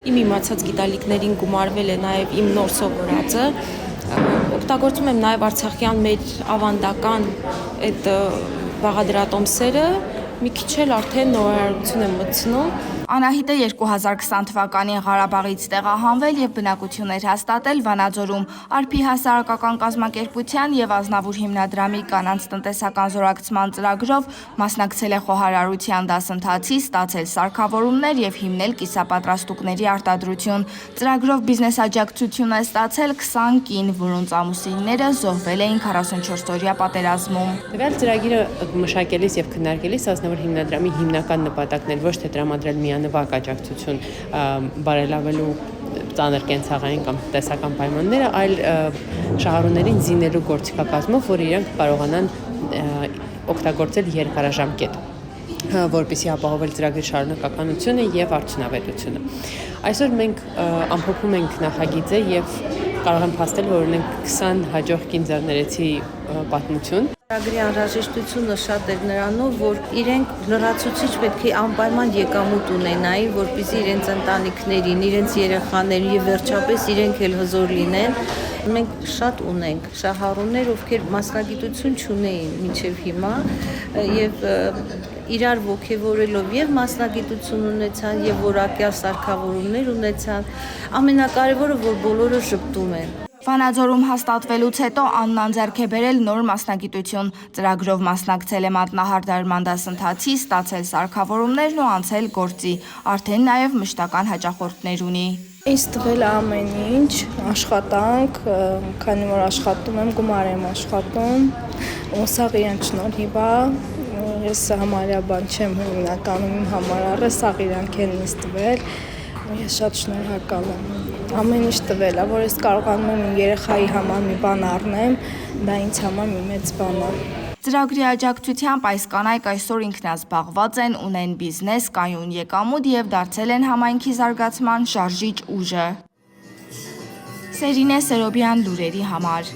Իմ իմացած գիտալիքներին գումարվել է նաև իմ նոր սովորածը, օգտագործում եմ նաև արցախյան մեր ավանդական այդ բաղադրատոմսերը, մի քիչ էլ արդեն նորարարություն եմ մտցնում։ Անահիտը 2020 թվականին Ղարաբաղից տեղահանվել եւ բնակություն էր հաստատել Վանաձորում։ Արփի հասարակական կազմակերպության եւ Ազնավուր հիմնադրամի կանանց տնտեսական զորակցման ծրագրով մասնակցել է խոհարարության դասընթացի, ստացել սարքավորումներ եւ հիմնել կիսապատրաստուկների արտադրություն։ Ծրագրով բիզնես աջակցություն է ստացել 20 կին, որոնց ամուսինները զոհվել էին 44-օրյա պատերազմում։ Տվյալ ծրագիրը մշակելիս եւ քննարկելիս Ազնավուր հիմնադրամի հիմնական նպատակն էր ոչ թե տրամադրել միանվագ աջակցություն բարելավելու ծանր կենցաղային կամ տնտեսական պայմանները, այլ շահառուներին զինելու գործիքակազմով, որ իրենք կարողանան օգտագործել երկարաժամկետ, որպեսզի ապահովել ծրագրի շարունակականությունը եւ արդյունավետությունը։ Այսօր մենք ամփոփում ենք նախագիծը եւ կարող եմ փաստել, որ ունենք 20 հաջող կինձեռներեցի պատմություն։ Ծրագրի անհրաժեշտությունը շատ էր նրանով, որ իրենք լրացուցիչ պետք է անպայման եկամուտ ունենային, որպեսզի իրենց ընտանիքներին, իրենց երեխաներին եւ վերջապես իրենք էլ հզոր լինեն։ Մենք շատ ունենք շահառուներ, ովքեր մասնագիտություն չունեին մինչև հիմա եւ իրար ողջևորելով եւ մասնագիտություն ունեցան եւ որակյալ սարքավորումներ ունեցան։ Ամենակարևորը, որ բոլորը շփտում են։ Վանաձորում հաստատվելուց հետո Աննան ձեռք է բերել նոր մասնագիտություն։ Ծրագրով մասնակցել է մատնահարդարման դասընթացի, ստացել սարքավորումներն ու անցել գործի։ Արդեն նաև մշտական հաճախորդներ ունի։ Ինձ տվել ամեն ինչ, աշխատանք, քանի որ աշխատում եմ, գումար եմ աշխատում, ու սա իրանց շնորհիվ է, ես համարյա բան չեմ հիմնականում իմ համար առը, սա իրանք են ինձ տվել, ես շատ շնորհակալ եմ։ Ամեն ինչ տվել է, որ ես կարողանում եմ իմ երեխայի համար մի բան առնեմ, դա ինձ համար մի մեծ բան է։ Ծրագրի աջակցությամբ այս կանայք այսօր ինքնազբաղված են, ունեն բիզնես, կայուն եկամուտ եւ դարձել են համայնքի զարգացման շարժիչ ուժը։ Սերինե Սերոբյան, լուրերի համար։